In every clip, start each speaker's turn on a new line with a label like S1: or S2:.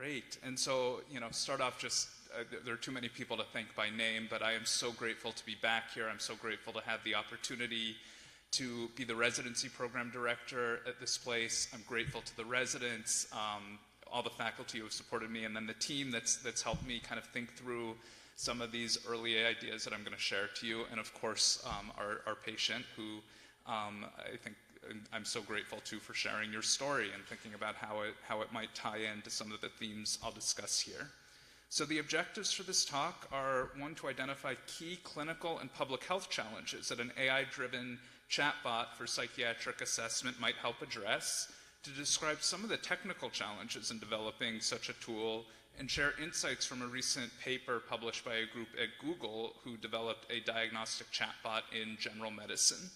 S1: Great. And so, start off just, there are too many people to thank by name, but I am so grateful to be back here. I'm so grateful to have the opportunity to be the residency program director at this place. I'm grateful to the residents, all the faculty who have supported me, and then the team that's helped me kind of think through some of these early ideas that I'm going to share to you, and of course, our patient who I think I'm so grateful to for sharing your story and thinking about how it might tie into some of the themes I'll discuss here. So the objectives for this talk are, one, to identify key clinical and public health challenges that an AI-driven chatbot for psychiatric assessment might help address, to describe some of the technical challenges in developing such a tool, and share insights from a recent paper published by a group at Google who developed a diagnostic chatbot in general medicine.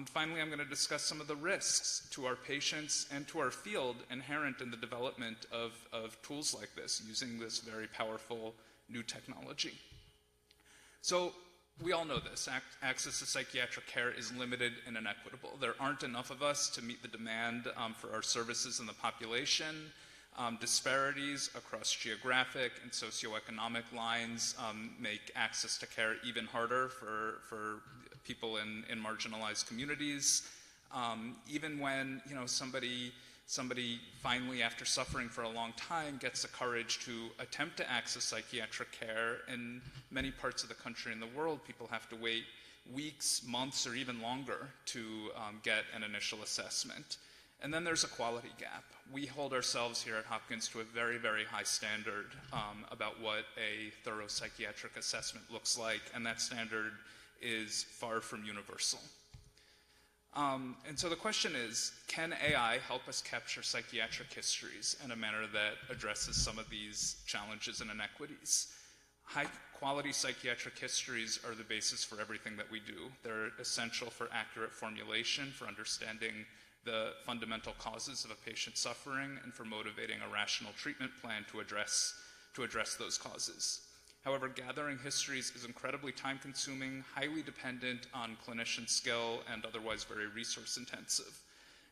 S1: Finally, I'm going to discuss some of the risks to our patients and to our field inherent in the development of tools like this, using this very powerful new technology. So we all know this. Access to psychiatric care is limited and inequitable. There aren't enough of us to meet the demand for our services in the population. Disparities across geographic and socioeconomic lines make access to care even harder for people in marginalized communities. Even when somebody finally, after suffering for a long time, gets the courage to attempt to access psychiatric care, in many parts of the country and the world, people have to wait weeks, months, or even longer to get an initial assessment. And then there's a quality gap. We hold ourselves here at Hopkins to a very, very high standard about what a thorough psychiatric assessment looks like, and that standard is far from universal. And so the question is, can AI help us capture psychiatric histories in a manner that addresses some of these challenges and inequities? High-quality psychiatric histories are the basis for everything that we do. They're essential for accurate formulation, for understanding the fundamental causes of a patient's suffering, and for motivating a rational treatment plan to address those causes. However, gathering histories is incredibly time-consuming, highly dependent on clinician skill, and otherwise very resource-intensive.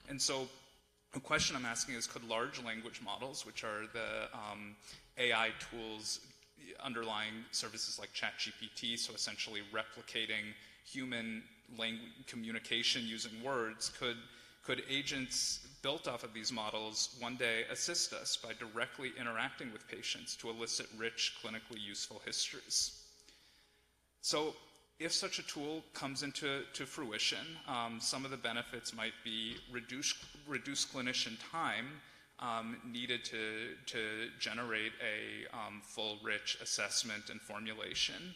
S1: And so the question I'm asking is, could large language models, which are the AI tools underlying services like ChatGPT, so essentially replicating human language communication using words, could agents built off of these models one day assist us by directly interacting with patients to elicit rich, clinically useful histories? So if such a tool comes into fruition, some of the benefits might be reduced clinician time needed to generate a full, rich assessment and formulation.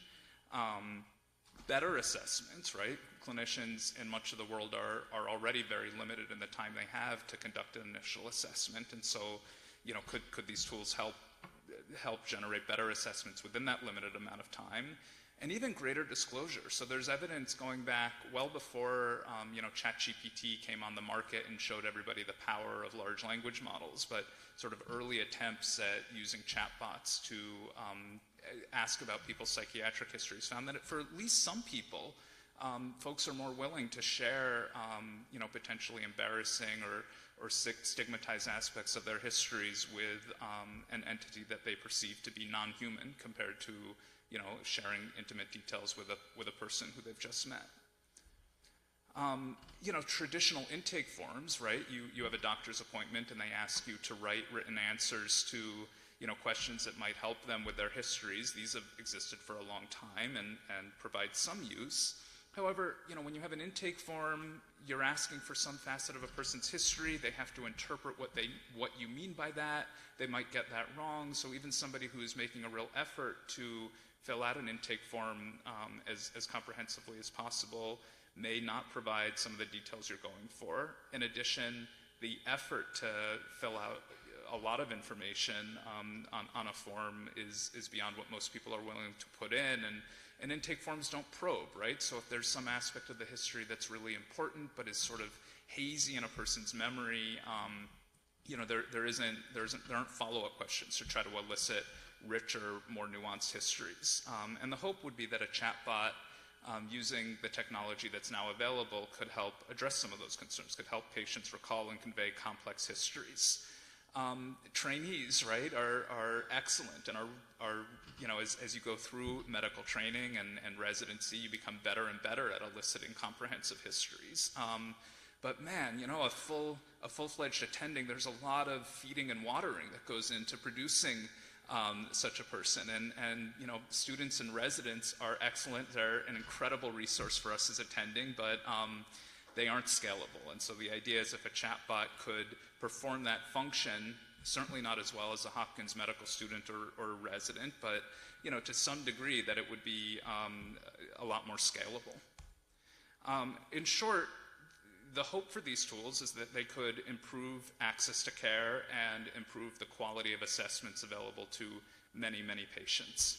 S1: Better assessments, right? Clinicians in much of the world are already very limited in the time they have to conduct an initial assessment, and so, could these tools help generate better assessments within that limited amount of time, and even greater disclosure. So there's evidence going back well before ChatGPT came on the market and showed everybody the power of large language models, but sort of early attempts at using chatbots to ask about people's psychiatric histories found that for at least some people, folks are more willing to share, potentially embarrassing or stigmatized aspects of their histories with an entity that they perceive to be non-human compared to, sharing intimate details with a person who they've just met. Traditional intake forms, right? You have a doctor's appointment and they ask you to write written answers to questions that might help them with their histories. These have existed for a long time and provide some use. However, when you have an intake form, you're asking for some facet of a person's history. They have to interpret what you mean by that. They might get that wrong. So even somebody who is making a real effort to fill out an intake form as comprehensively as possible may not provide some of the details you're going for. In addition, the effort to fill out a lot of information on a form is beyond what most people are willing to put in, and intake forms don't probe, right? So if there's some aspect of the history that's really important but is sort of hazy in a person's memory, there aren't follow-up questions to try to elicit richer, more nuanced histories. And the hope would be that a chatbot using the technology that's now available could help address some of those concerns, could help patients recall and convey complex histories. Trainees, right, are excellent and are you know, as you go through medical training and residency, you become better and better at eliciting comprehensive histories. But man, you know, a full-fledged attending, there's a lot of feeding and watering that goes into producing such a person. And you know, students and residents are excellent. They're an incredible resource for us as attending, but they aren't scalable. And so the idea is if a chatbot could perform that function, certainly not as well as a Hopkins medical student or resident, but you know, to some degree that it would be a lot more scalable. In short, the hope for these tools is that they could improve access to care and improve the quality of assessments available to many, many patients.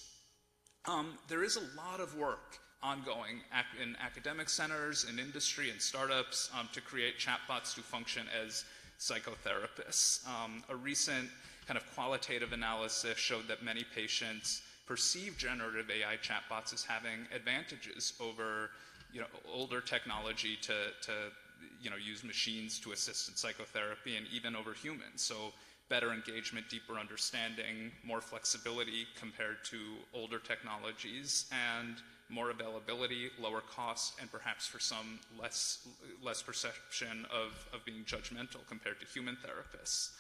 S1: There is a lot of work ongoing in academic centers, in industry, and startups to create chatbots to function as psychotherapists. A recent kind of qualitative analysis showed that many patients perceive generative AI chatbots as having advantages over, you know, older technology to you know, use machines to assist in psychotherapy, and even over humans. So better engagement, deeper understanding, more flexibility compared to older technologies, and more availability, lower cost, and perhaps for some less perception of being judgmental compared to human therapists.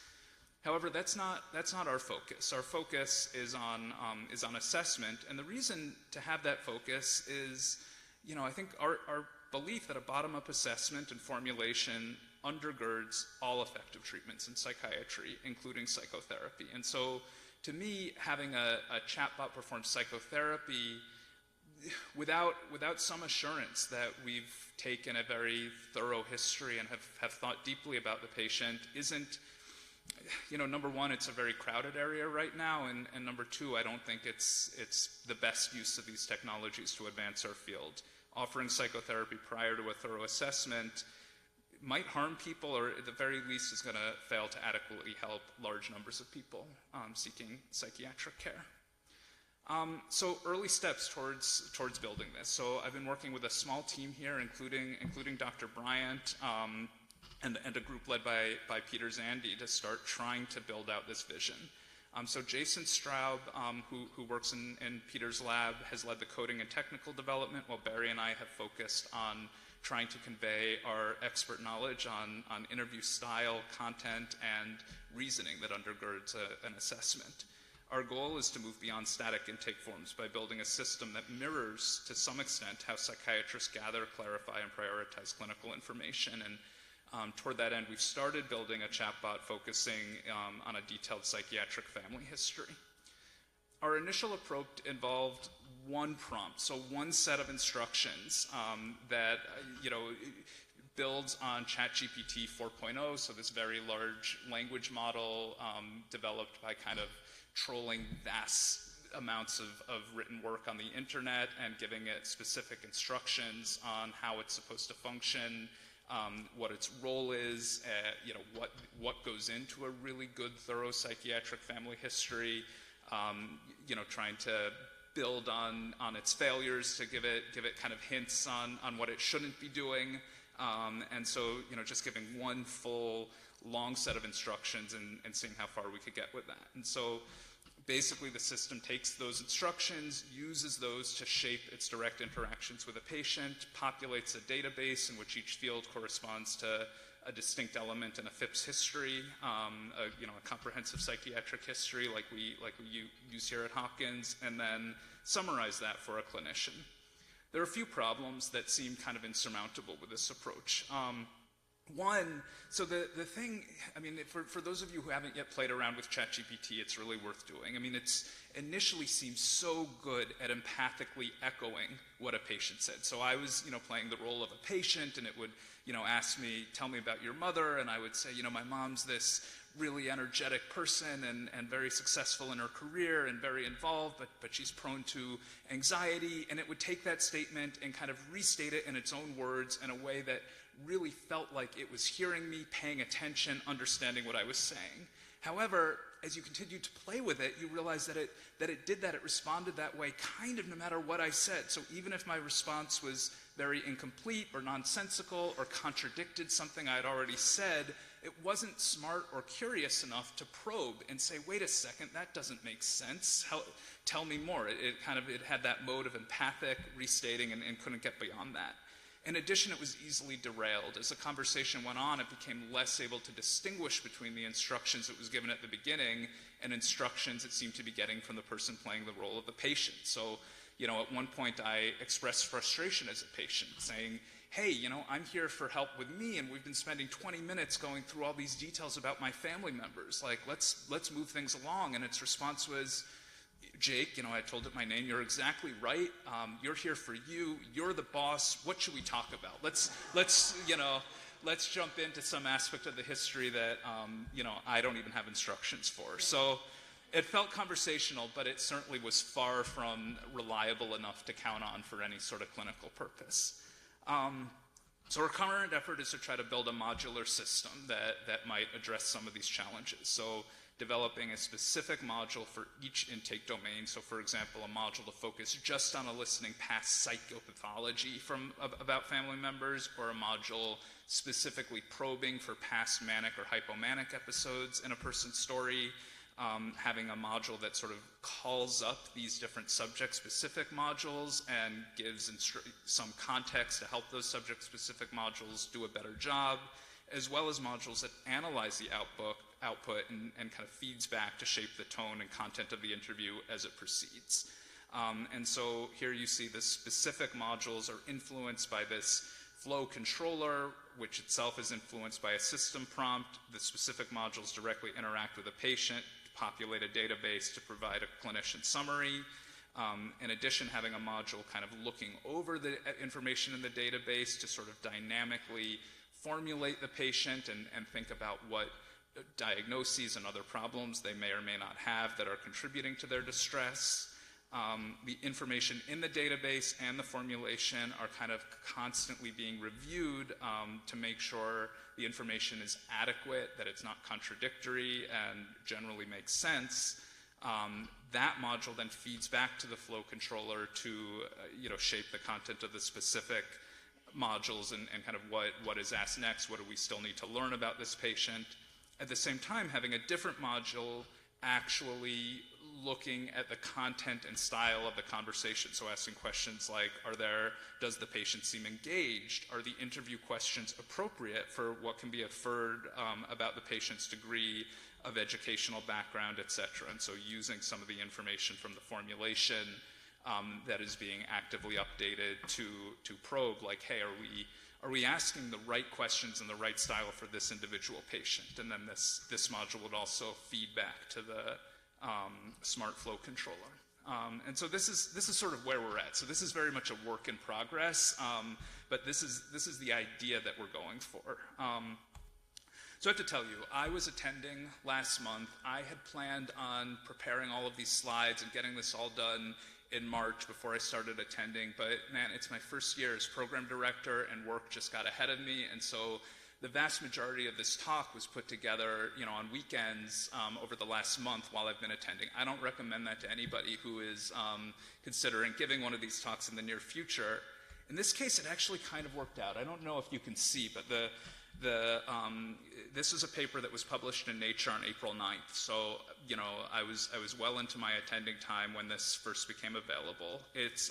S1: However, that's not our focus. Our focus is on assessment, and the reason to have that focus is, you know, I think our belief that a bottom-up assessment and formulation undergirds all effective treatments in psychiatry, including psychotherapy. And so, to me, having a chatbot perform psychotherapy without some assurance that we've taken a very thorough history and have thought deeply about the patient isn't, you know, number one, it's a very crowded area right now, and number two, I don't think it's the best use of these technologies to advance our field. Offering psychotherapy prior to a thorough assessment might harm people, or at the very least is going to fail to adequately help large numbers of people seeking psychiatric care. So early steps towards building this. So I've been working with a small team here, including Dr. Bryant, and a group led by Peter Zandi to start trying to build out this vision. So Jason Straub, who works in Peter's lab, has led the coding and technical development, while Barry and I have focused on trying to convey our expert knowledge on interview style, content, and reasoning that undergirds an assessment. Our goal is to move beyond static intake forms by building a system that mirrors, to some extent, how psychiatrists gather, clarify, and prioritize clinical information. And toward that end, we've started building a chatbot focusing on a detailed psychiatric family history. Our initial approach involved one prompt, so one set of instructions that you know, builds on ChatGPT 4.0, so this very large language model developed by kind of trolling vast amounts of written work on the internet and giving it specific instructions on how it's supposed to function, what its role is, you know, what goes into a really good, thorough psychiatric family history, you know, trying to build on its failures to give it kind of hints on what it shouldn't be doing, and so, you know, just giving one full long set of instructions and seeing how far we could get with that. And so basically the system takes those instructions, uses those to shape its direct interactions with a patient, populates a database in which each field corresponds to a distinct element in a FIPS history, you know, a comprehensive psychiatric history like we use here at Hopkins, and then summarize that for a clinician. There are a few problems that seem kind of insurmountable with this approach. One, so the thing, I mean, for those of you who haven't yet played around with ChatGPT, it's really worth doing. I mean, it's initially seems so good at empathically echoing what a patient said. So I was, you know, playing the role of a patient, and it would, you know, ask me, tell me about your mother, and I would say, you know, my mom's this really energetic person and very successful in her career and very involved, but she's prone to anxiety, and it would take that statement and kind of restate it in its own words in a way that really felt like it was hearing me, paying attention, understanding what I was saying. However, as you continued to play with it, you realize that it did that, it responded that way kind of no matter what I said. So even if my response was very incomplete or nonsensical or contradicted something I had already said, it wasn't smart or curious enough to probe and say, wait a second, that doesn't make sense. Tell me more. It had that mode of empathic restating and couldn't get beyond that. In addition, it was easily derailed. As the conversation went on, it became less able to distinguish between the instructions it was given at the beginning and instructions it seemed to be getting from the person playing the role of the patient. So, at one point I expressed frustration as a patient, saying, hey, I'm here for help with me, and we've been spending 20 minutes going through all these details about my family members. Like, let's move things along. And its response was, Jake, I told it my name, you're exactly right. You're here for you. You're the boss. What should we talk about? Let's jump into some aspect of the history that, I don't even have instructions for. So it felt conversational, but it certainly was far from reliable enough to count on for any sort of clinical purpose. So our current effort is to try to build a modular system that might address some of these challenges. So developing a specific module for each intake domain. So for example, a module to focus just on eliciting past psychopathology about family members, or a module specifically probing for past manic or hypomanic episodes in a person's story. Having a module that sort of calls up these different subject-specific modules and gives some context to help those subject-specific modules do a better job, as well as modules that analyze the output and kind of feeds back to shape the tone and content of the interview as it proceeds. And so here you see the specific modules are influenced by this flow controller, which itself is influenced by a system prompt. The specific modules directly interact with a patient, populate a database to provide a clinician summary. In addition, having a module kind of looking over the information in the database to sort of dynamically formulate the patient and think about what diagnoses and other problems they may or may not have that are contributing to their distress. The information in the database and the formulation are kind of constantly being reviewed to make sure the information is adequate, that it's not contradictory, and generally makes sense. That module then feeds back to the flow controller to shape the content of the specific modules and kind of what is asked next, what do we still need to learn about this patient. At the same time, having a different module actually looking at the content and style of the conversation. So asking questions like, does the patient seem engaged? Are the interview questions appropriate for what can be inferred about the patient's degree of educational background, et cetera? And so using some of the information from the formulation that is being actively updated to probe, like, hey, are we asking the right questions in the right style for this individual patient? And then this module would also feed back to the smart flow controller. And so this is sort of where we're at. So this is very much a work in progress, but this is the idea that we're going for. So I have to tell you, I was attending last month. I had planned on preparing all of these slides and getting this all done in March before I started attending, but man, it's my first year as program director and work just got ahead of me, and so the vast majority of this talk was put together, on weekends over the last month while I've been attending. I don't recommend that to anybody who is considering giving one of these talks in the near future. In this case, it actually kind of worked out. I don't know if you can see, but this is a paper that was published in Nature on April 9th. So, I was well into my attending time when this first became available. It's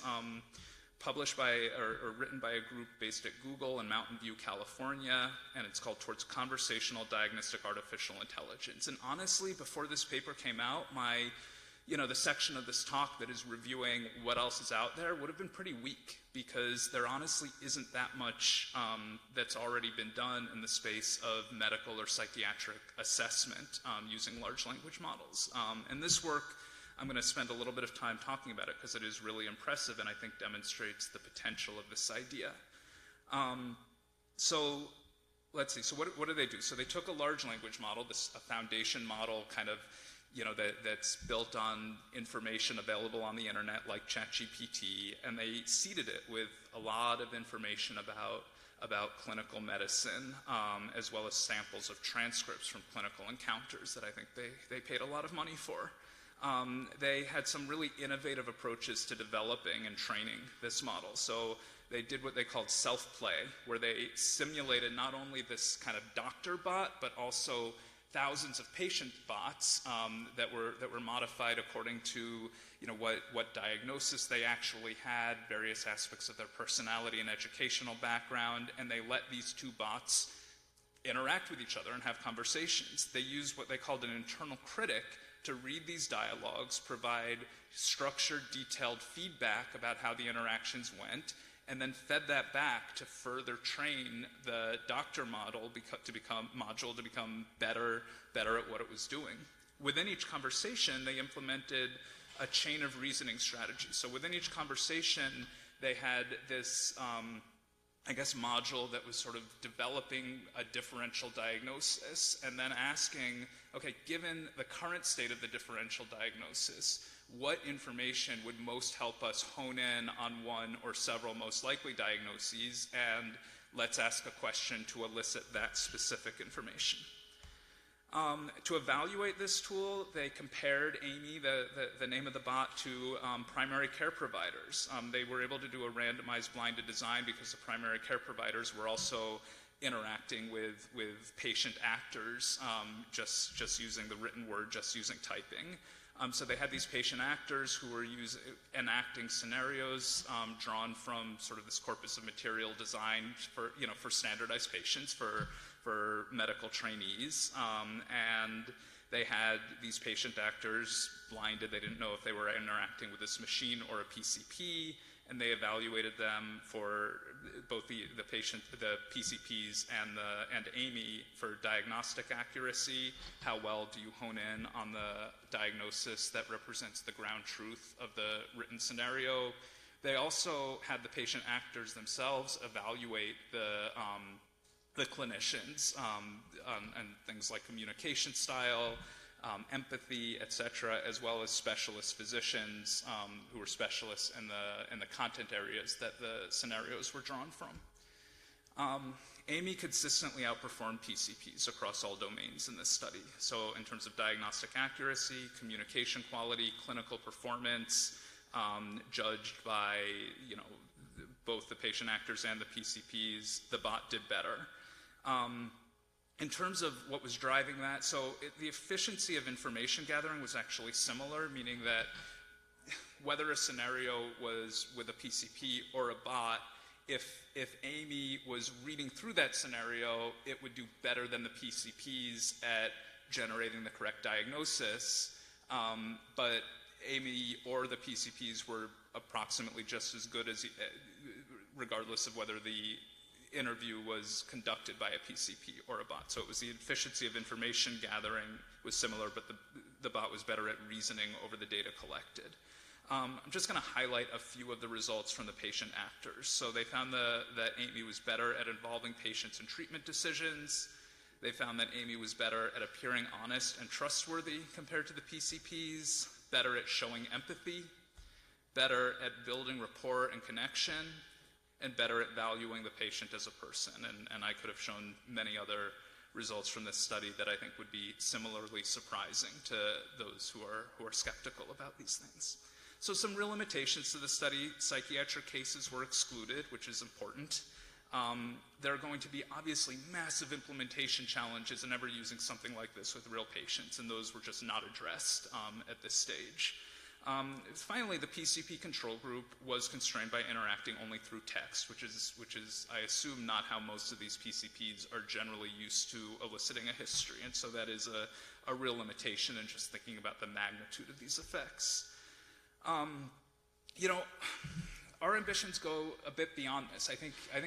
S1: published by or written by a group based at Google in Mountain View, California, and it's called Towards Conversational Diagnostic Artificial Intelligence. And honestly, before this paper came out, the section of this talk that is reviewing what else is out there would have been pretty weak, because there honestly isn't that much that's already been done in the space of medical or psychiatric assessment using large language models. And this work, I'm going to spend a little bit of time talking about it because it is really impressive and I think demonstrates the potential of this idea. So let's see, so what do they do? So they took a large language model, a foundation model kind of, that's built on information available on the internet like ChatGPT, and they seeded it with a lot of information about clinical medicine, as well as samples of transcripts from clinical encounters that I think they paid a lot of money for. They had some really innovative approaches to developing and training this model. So they did what they called self-play, where they simulated not only this kind of doctor bot, but also thousands of patient bots that were modified according to what diagnosis they actually had, various aspects of their personality and educational background, and they let these two bots interact with each other and have conversations. They used what they called an internal critic to read these dialogues, provide structured, detailed feedback about how the interactions went, and then fed that back to further train the doctor model to become better at what it was doing. Within each conversation, they implemented a chain of reasoning strategy. So within each conversation, they had this module that was sort of developing a differential diagnosis and then asking, okay, given the current state of the differential diagnosis, what information would most help us hone in on one or several most likely diagnoses, and let's ask a question to elicit that specific information. To evaluate this tool, they compared AMIE, the name of the bot, to primary care providers. They were able to do a randomized blinded design because the primary care providers were also interacting with patient actors, just using the written word, just using typing. So they had these patient actors who were enacting scenarios drawn from sort of this corpus of material designed for standardized patients, for medical trainees, and they had these patient actors blinded. They didn't know if they were interacting with this machine or a PCP, and they evaluated them for both the PCPs and AMIE for diagnostic accuracy. How well do you hone in on the diagnosis that represents the ground truth of the written scenario? They also had the patient actors themselves evaluate the clinicians and things like communication style, empathy, etc., as well as specialist physicians who were specialists in the content areas that the scenarios were drawn from. AMIE consistently outperformed PCPs across all domains in this study. So in terms of diagnostic accuracy, communication quality, clinical performance, judged by both the patient actors and the PCPs, the bot did better. In terms of what was driving that, the efficiency of information gathering was actually similar, meaning that whether a scenario was with a PCP or a bot, if AMIE was reading through that scenario, it would do better than the PCPs at generating the correct diagnosis, but AMIE or the PCPs were approximately just as good as, regardless of whether the interview was conducted by a PCP or a bot. So it was the efficiency of information gathering was similar, but the bot was better at reasoning over the data collected. I'm just going to highlight a few of the results from the patient actors. So they found that AMIE was better at involving patients in treatment decisions. They found that AMIE was better at appearing honest and trustworthy compared to the PCPs, better at showing empathy, better at building rapport and connection, and better at valuing the patient as a person. And I could have shown many other results from this study that I think would be similarly surprising to those who are skeptical about these things. So some real limitations to the study. Psychiatric cases were excluded, which is important. There are going to be obviously massive implementation challenges in ever using something like this with real patients, and those were just not addressed at this stage. Finally, the PCP control group was constrained by interacting only through text, which is, I assume, not how most of these PCPs are generally used to eliciting a history, and so that is a real limitation in just thinking about the magnitude of these effects. Our ambitions go a bit beyond this. I think I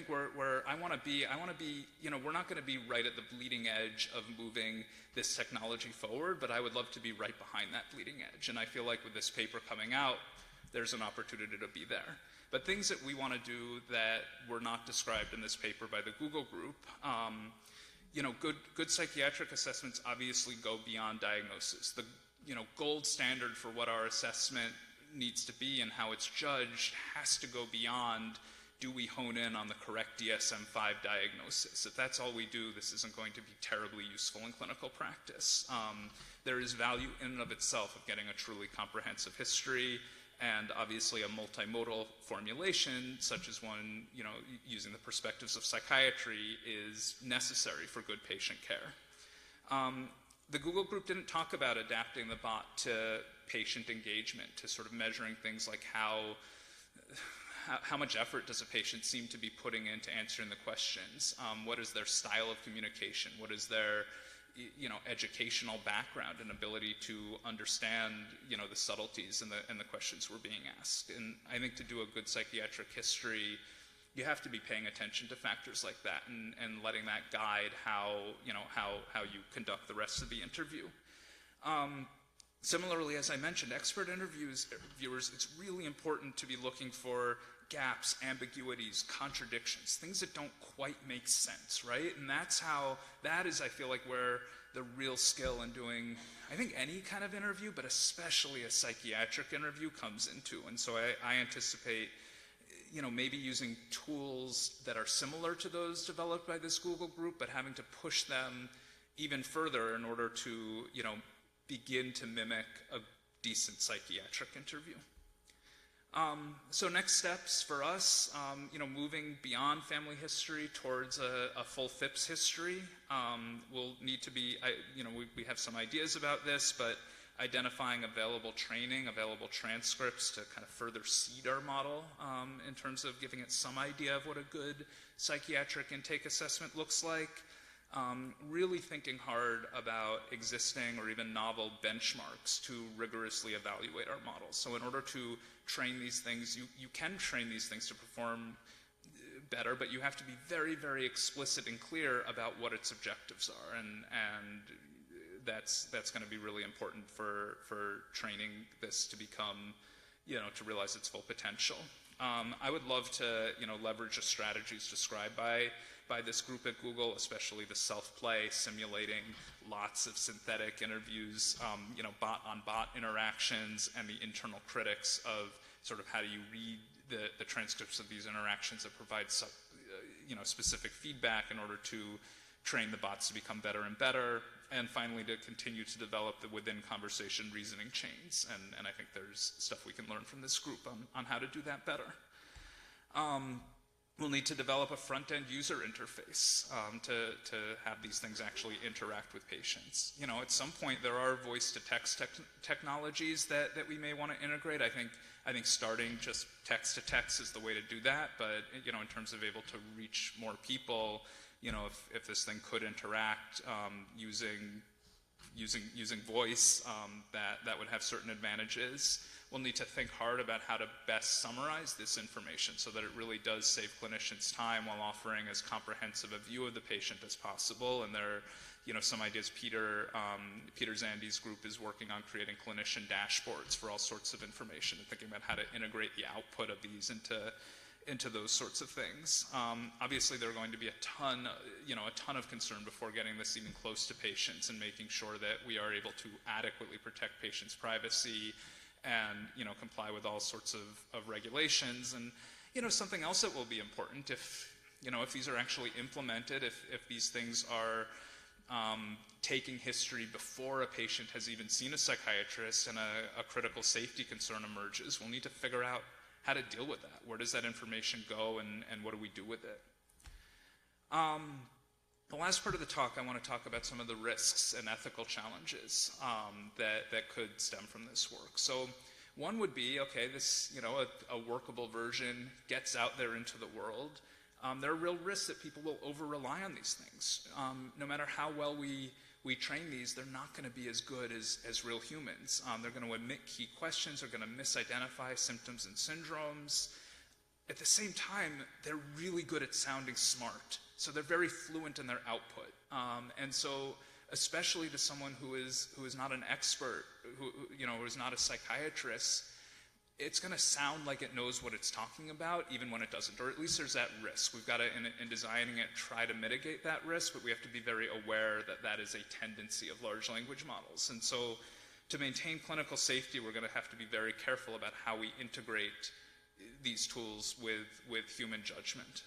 S1: want to be, we're not going to be right at the bleeding edge of moving this technology forward, but I would love to be right behind that bleeding edge. And I feel like with this paper coming out, there's an opportunity to be there. But things that we want to do that were not described in this paper by the Google group, good psychiatric assessments obviously go beyond diagnosis. The gold standard for what our assessment needs to be and how it's judged has to go beyond, do we hone in on the correct DSM-5 diagnosis? If that's all we do, this isn't going to be terribly useful in clinical practice. There is value in and of itself of getting a truly comprehensive history And obviously a multimodal formulation, such as one, using the perspectives of psychiatry, is necessary for good patient care. The Google group didn't talk about adapting the bot to patient engagement, to sort of measuring things like how much effort does a patient seem to be putting into answering the questions? What is their style of communication? What is their educational background and ability to understand, the subtleties and the questions we're being asked? And I think to do a good psychiatric history, you have to be paying attention to factors like that and letting that guide how you conduct the rest of the interview. Similarly, as I mentioned, expert interviewers, it's really important to be looking for gaps, ambiguities, contradictions, things that don't quite make sense, right? And that is, I feel like, where the real skill in doing, I think, any kind of interview, but especially a psychiatric interview, comes into. And so I anticipate, maybe using tools that are similar to those developed by this Google group, but having to push them even further in order to, begin to mimic a decent psychiatric interview. So next steps for us, moving beyond family history towards a full FIPS history. We'll need to be, we have some ideas about this, but identifying available training, available transcripts to kind of further seed our model in terms of giving it some idea of what a good psychiatric intake assessment looks like. Really thinking hard about existing or even novel benchmarks to rigorously evaluate our models. So in order to train these things, you can train these things to perform better, but you have to be very, very explicit and clear about what its objectives are, and that's going to be really important for training this to become, to realize its full potential. I would love to, leverage the strategies described by this group at Google, especially the self-play, simulating lots of synthetic interviews, bot-on-bot interactions, and the internal critics of sort of how do you read the transcripts of these interactions that provide specific feedback in order to train the bots to become better and better, and finally to continue to develop the within-conversation reasoning chains. And I think there's stuff we can learn from this group on how to do that better. We'll need to develop a front-end user interface to have these things actually interact with patients. At some point there are voice-to-text technologies that we may want to integrate. I think starting just text-to-text is the way to do that, but in terms of able to reach more people, if this thing could interact using voice, that would have certain advantages. We'll need to think hard about how to best summarize this information so that it really does save clinicians time while offering as comprehensive a view of the patient as possible. And there are, some ideas. Peter Zandi's group is working on creating clinician dashboards for all sorts of information and thinking about how to integrate the output of these into those sorts of things. Obviously, there are going to be a ton of concern before getting this even close to patients and making sure that we are able to adequately protect patients' privacy and comply with all sorts of regulations. And something else that will be important if these are actually implemented, if these things are taking history before a patient has even seen a psychiatrist and a critical safety concern emerges, we'll need to figure out how to deal with that. Where does that information go, and what do we do with it? The last part of the talk, I want to talk about some of the risks and ethical challenges that could stem from this work. So one would be, okay, this, a workable version gets out there into the world. There are real risks that people will over-rely on these things. No matter how well we train these, they're not going to be as good as real humans. They're going to omit key questions, they're going to misidentify symptoms and syndromes. At the same time, they're really good at sounding smart. So they're very fluent in their output. And so, especially to someone who is not an expert, who is not a psychiatrist, it's going to sound like it knows what it's talking about, even when it doesn't. Or at least there's that risk. We've got to, in designing it, try to mitigate that risk, but we have to be very aware that that is a tendency of large language models. And so, to maintain clinical safety, we're going to have to be very careful about how we integrate these tools with human judgment.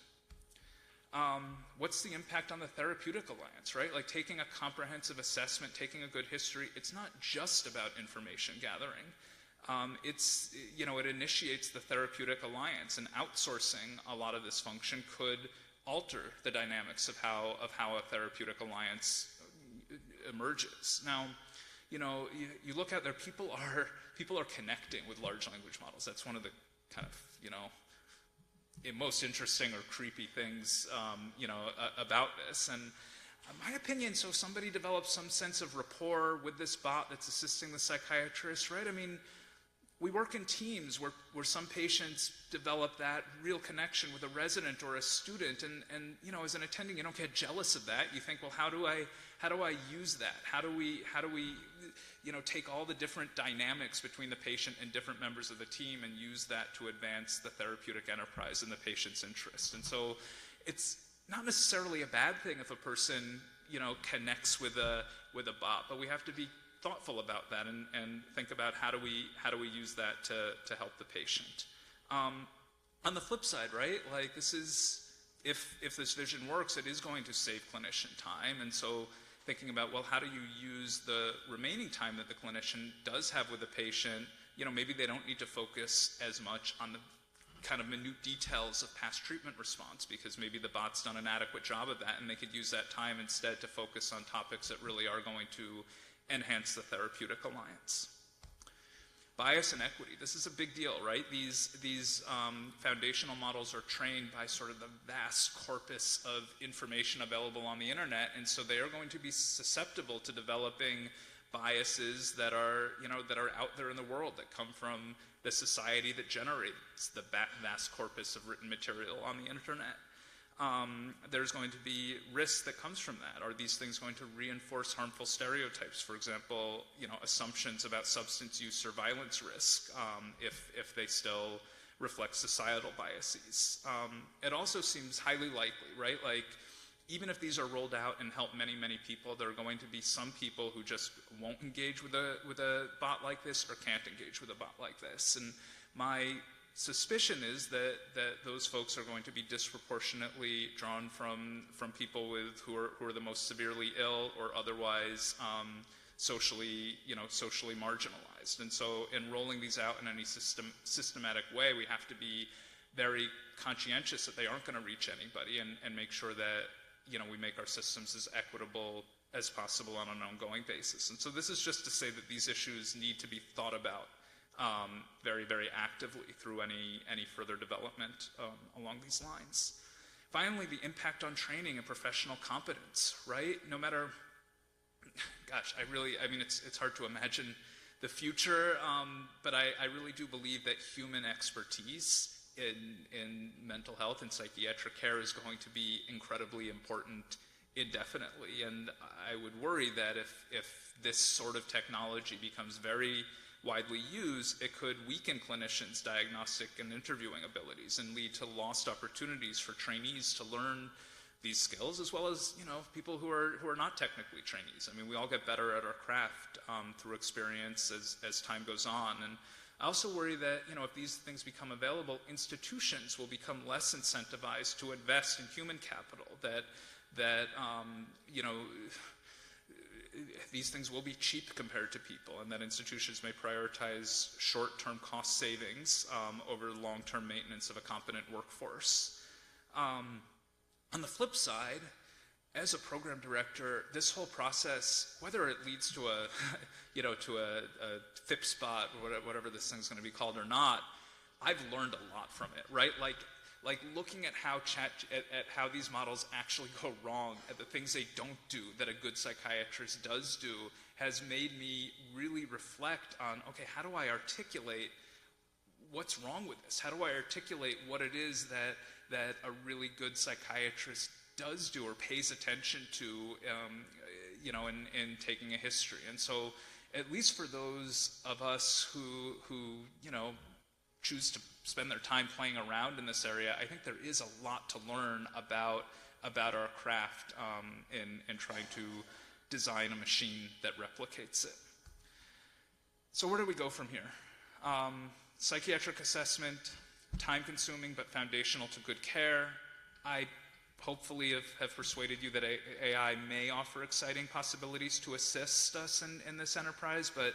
S1: What's the impact on the therapeutic alliance, right? Like taking a comprehensive assessment, taking a good history, it's not just about information gathering. it initiates the therapeutic alliance, and outsourcing a lot of this function could alter the dynamics of how a therapeutic alliance emerges. Now, you look out there, people are connecting with large language models. That's one of the kind of, most interesting or creepy things, about this. And my opinion, so somebody develops some sense of rapport with this bot that's assisting the psychiatrist, right? I mean, we work in teams where some patients develop that real connection with a resident or a student, and as an attending, you don't get jealous of that. You think, well, how do I use that? How do we take all the different dynamics between the patient and different members of the team and use that to advance the therapeutic enterprise in the patient's interest? And so it's not necessarily a bad thing if a person, connects with a bot, but we have to be thoughtful about that and think about how do we use that to help the patient. On the flip side, right, like this is, if this vision works, it is going to save clinician time. And so thinking about, well, how do you use the remaining time that the clinician does have with the patient? Maybe they don't need to focus as much on the kind of minute details of past treatment response, because maybe the bot's done an adequate job of that, and they could use that time instead to focus on topics that really are going to enhance the therapeutic alliance. Bias and equity. This is a big deal, right? These foundational models are trained by sort of the vast corpus of information available on the internet, and so they are going to be susceptible to developing biases that are out there in the world, that come from the society that generates the vast corpus of written material on the internet. There's going to be risk that comes from that. Are these things going to reinforce harmful stereotypes? For example, assumptions about substance use or violence risk, if they still reflect societal biases. It also seems highly likely, right? Like, even if these are rolled out and help many, many people, there are going to be some people who just won't engage with a bot like this, or can't engage with a bot like this. And my suspicion is that those folks are going to be disproportionately drawn from people who are the most severely ill or otherwise socially marginalized. And so in rolling these out in any systematic way, we have to be very conscientious that they aren't going to reach anybody, and make sure that we make our systems as equitable as possible on an ongoing basis. And so this is just to say that these issues need to be thought about very, very actively through any further development along these lines. Finally, the impact on training and professional competence, right? No matter, gosh, it's hard to imagine the future, but I really do believe that human expertise in mental health and psychiatric care is going to be incredibly important indefinitely. And I would worry that if this sort of technology becomes very widely used, it could weaken clinicians' diagnostic and interviewing abilities and lead to lost opportunities for trainees to learn these skills, as well as people who are not technically trainees. I mean, we all get better at our craft through experience as time goes on. And I also worry that if these things become available, institutions will become less incentivized to invest in human capital. That these things will be cheap compared to people, and that institutions may prioritize short-term cost savings over long-term maintenance of a competent workforce. On the flip side, as a program director, this whole process, whether it leads to a FIP spot, or whatever this thing's going to be called or not, I've learned a lot from it, right? Like looking at how these models actually go wrong, at the things they don't do that a good psychiatrist does do, has made me really reflect on, okay, how do I articulate what's wrong with this? How do I articulate what it is that a really good psychiatrist does do or pays attention to, in taking a history? And so, at least for those of us who choose to spend their time playing around in this area, I think there is a lot to learn about our craft in trying to design a machine that replicates it. So where do we go from here? Psychiatric assessment, time-consuming but foundational to good care. I hopefully have persuaded you that AI may offer exciting possibilities to assist us in this enterprise, but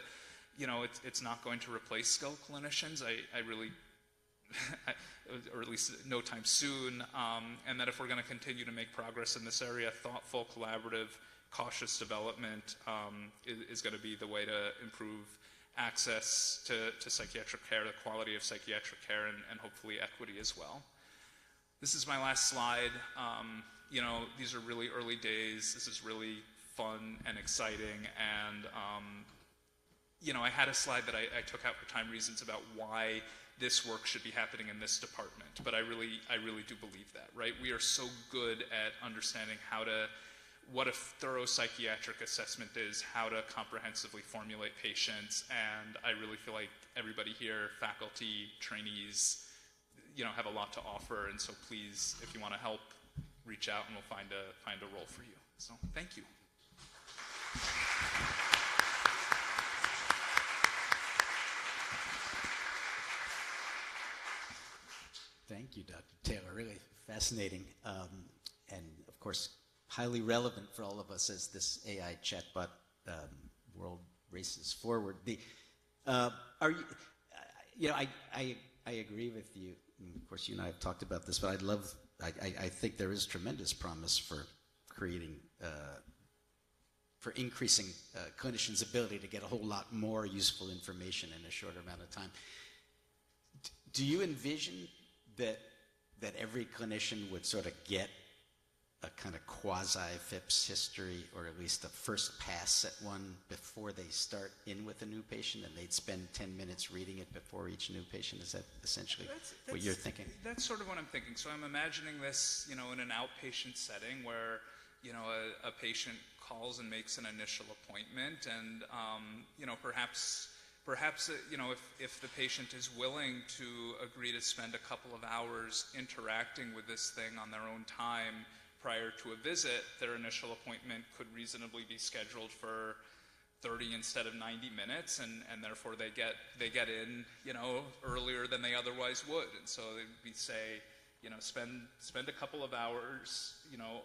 S1: it's not going to replace skilled clinicians. I really, or at least no time soon, and that if we're going to continue to make progress in this area, thoughtful, collaborative, cautious development is going to be the way to improve access to psychiatric care, the quality of psychiatric care, and hopefully equity as well. This is my last slide. These are really early days. This is really fun and exciting, and I had a slide that I took out for time reasons about why this work should be happening in this department, but I really do believe that, right? We are so good at understanding what a thorough psychiatric assessment is, how to comprehensively formulate patients, and I really feel like everybody here, faculty, trainees, have a lot to offer, and so please, if you want to help, reach out and we'll find a role for you. So thank you.
S2: Thank you, Dr. Taylor. Really fascinating, and of course, highly relevant for all of us as this AI chatbot world races forward. I agree with you. And of course, you and I have talked about this, but I think there is tremendous promise for creating, for increasing clinicians' ability to get a whole lot more useful information in a shorter amount of time. Do you envision that every clinician would sort of get a kind of quasi-FIPS history, or at least a first pass at one before they start in with a new patient, and they'd spend 10 minutes reading it before each new patient? Is that essentially what you're thinking?
S1: That's sort of what I'm thinking. So I'm imagining this, in an outpatient setting where, a patient calls and makes an initial appointment, and, perhaps, if the patient is willing to agree to spend a couple of hours interacting with this thing on their own time prior to a visit, their initial appointment could reasonably be scheduled for 30 instead of 90 minutes, and therefore they get in, earlier than they otherwise would. And so they'd say, spend a couple of hours,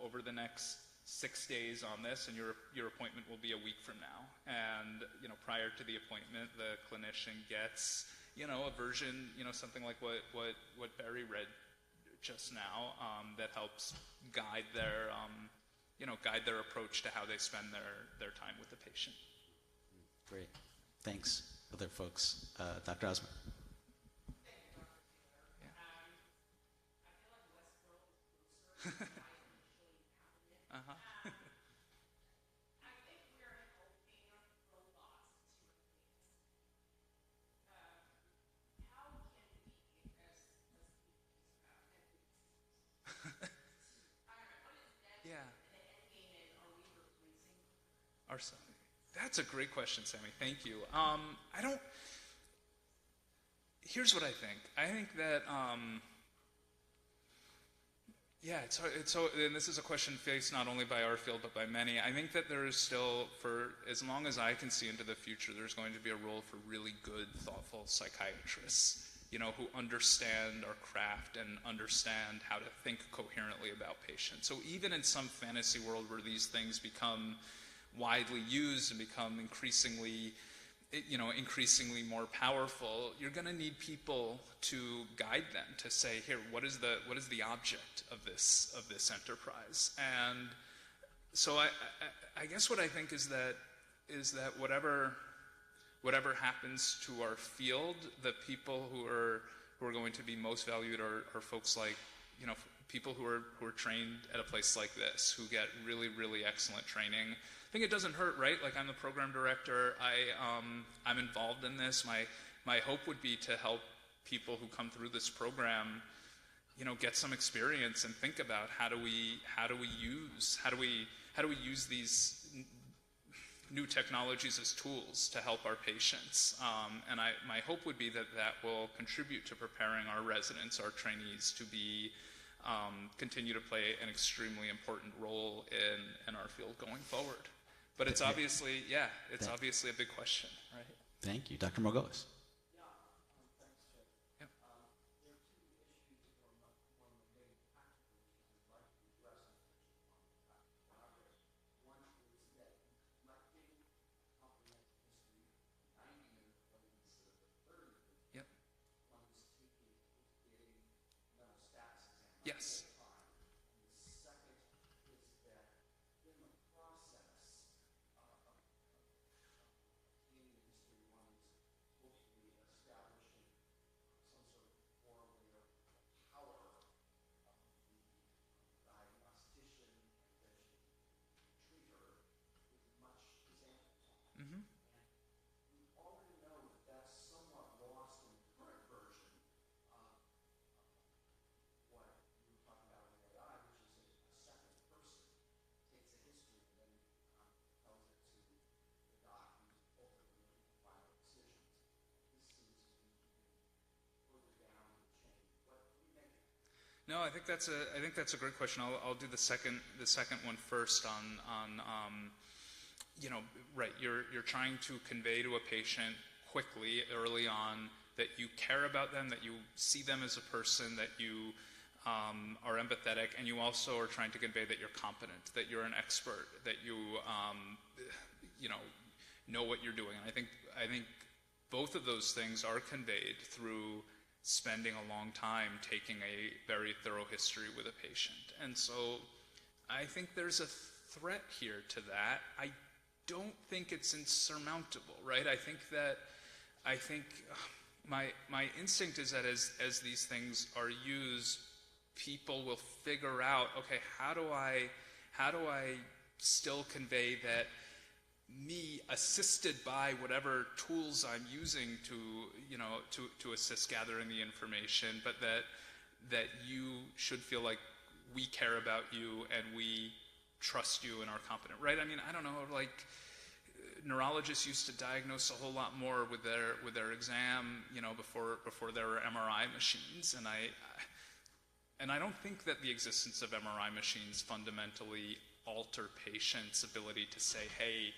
S1: over the next 6 days on this, and your appointment will be a week from now. And prior to the appointment, the clinician gets a version, something like what Barry read just now, that helps guide their approach to how they spend their time with the patient.
S2: Great, thanks. Other folks, Dr. Osman.
S1: Uh-huh. Yeah. That's a great question, Sammy. Thank you. Here's what I think. I think that, and this is a question faced not only by our field, but by many. I think that there is still, for as long as I can see into the future, there's going to be a role for really good, thoughtful psychiatrists, who understand our craft and understand how to think coherently about patients. So even in some fantasy world where these things become widely used and become increasingly more powerful, you're going to need people to guide them, to say, here, what is the object of this enterprise? And so I guess what I think is that whatever happens to our field, the people who are going to be most valued are folks like, people who are trained at a place like this, who get really, really excellent training. I think it doesn't hurt, right? Like, I'm the program director. I'm involved in this. My hope would be to help people who come through this program, get some experience and think about how do we use these new technologies as tools to help our patients. And my hope would be that will contribute to preparing our residents, our trainees, to be continue to play an extremely important role in our field going forward. But it's obviously, obviously a big question, right?
S2: Thank you. Dr. Margolis.
S3: Yeah, thanks, Chip.
S1: Yep.
S3: There are two issues that are more related practical issues I'd like to address on practical progress. One is that collecting comprehensive history, 90 minutes
S1: No, I think that's a great question. I'll do the second one first on right. You're trying to convey to a patient quickly, early on, that you care about them, that you see them as a person, that you are empathetic, and you also are trying to convey that you're competent, that you're an expert, that you know what you're doing. And I think both of those things are conveyed through spending a long time taking a very thorough history with a patient. And so I think there's a threat here to that. I don't think it's insurmountable, right? I think my instinct is that as these things are used, people will figure out, okay, how do I still convey that me, assisted by whatever tools I'm using to assist gathering the information, but that you should feel like we care about you and we trust you and are competent, right? I mean, I don't know, like neurologists used to diagnose a whole lot more with their exam, before there were MRI machines, and I don't think that the existence of MRI machines fundamentally alter patients' ability to say, hey,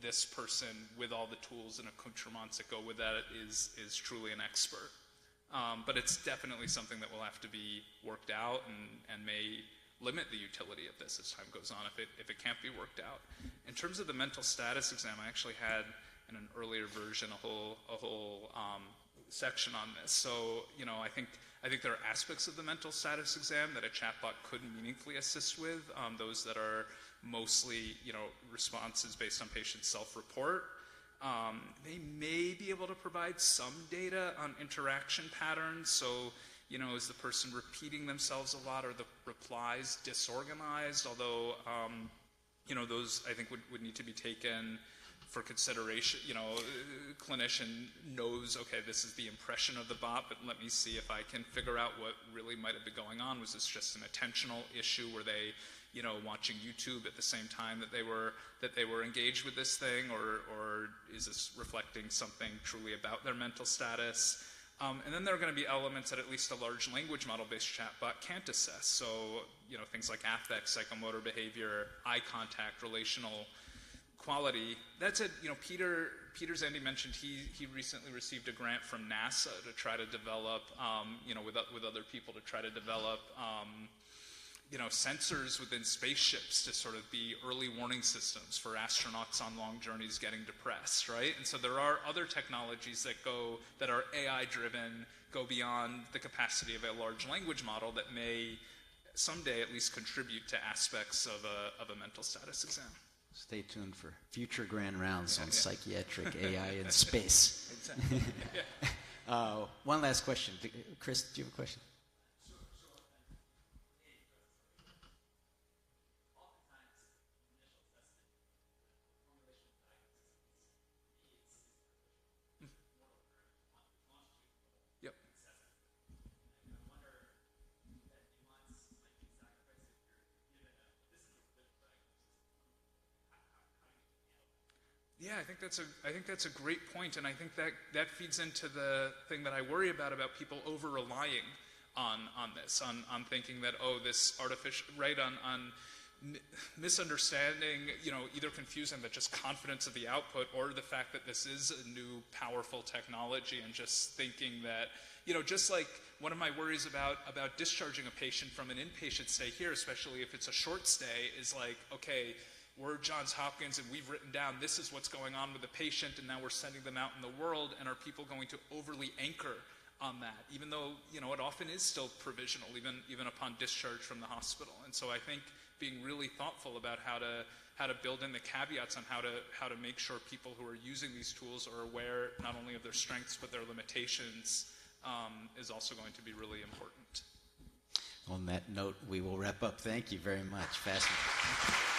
S1: this person with all the tools and accoutrements that go with that is truly an expert. But it's definitely something that will have to be worked out and may limit the utility of this as time goes on if it can't be worked out. In terms of the mental status exam, I actually had in an earlier version a whole section on this. So I think there are aspects of the mental status exam that a chatbot could meaningfully assist with. Those that are mostly responses based on patient self-report. They may be able to provide some data on interaction patterns. So is the person repeating themselves a lot, or the replies disorganized? Although those I think would need to be taken for consideration. Clinician knows, okay, this is the impression of the bot, but let me see if I can figure out what really might have been going on. Was this just an attentional issue? Were they watching YouTube at the same time that they were engaged with this thing, or is this reflecting something truly about their mental status? And then there are going to be elements that at least a large language model-based chatbot can't assess. So things like affect, psychomotor behavior, eye contact, relational quality. That's it. Peter Zandy mentioned he recently received a grant from NASA to try to develop, with other people to try to develop. Sensors within spaceships to sort of be early warning systems for astronauts on long journeys getting depressed, right? And so there are other technologies that are AI-driven, go beyond the capacity of a large language model that may someday at least contribute to aspects of a mental status exam.
S2: Stay tuned for future grand rounds on psychiatric AI in space.
S1: Exactly.
S2: One last question. Chris, do you have a question?
S1: Yeah, I think that's a great point, and I think that feeds into the thing that I worry about people over relying on this, on thinking that this artificial, right, on misunderstanding, either confusing that just confidence of the output, or the fact that this is a new powerful technology, and just thinking that just like one of my worries about discharging a patient from an inpatient stay here, especially if it's a short stay, is like, okay, we're Johns Hopkins and we've written down this is what's going on with the patient, and now we're sending them out in the world, and are people going to overly anchor on that, even though it often is still provisional, even upon discharge from the hospital. And so I think being really thoughtful about how to build in the caveats on how to make sure people who are using these tools are aware not only of their strengths but their limitations is also going to be really important.
S2: On that note, we will wrap up. Thank you very much. Fascinating.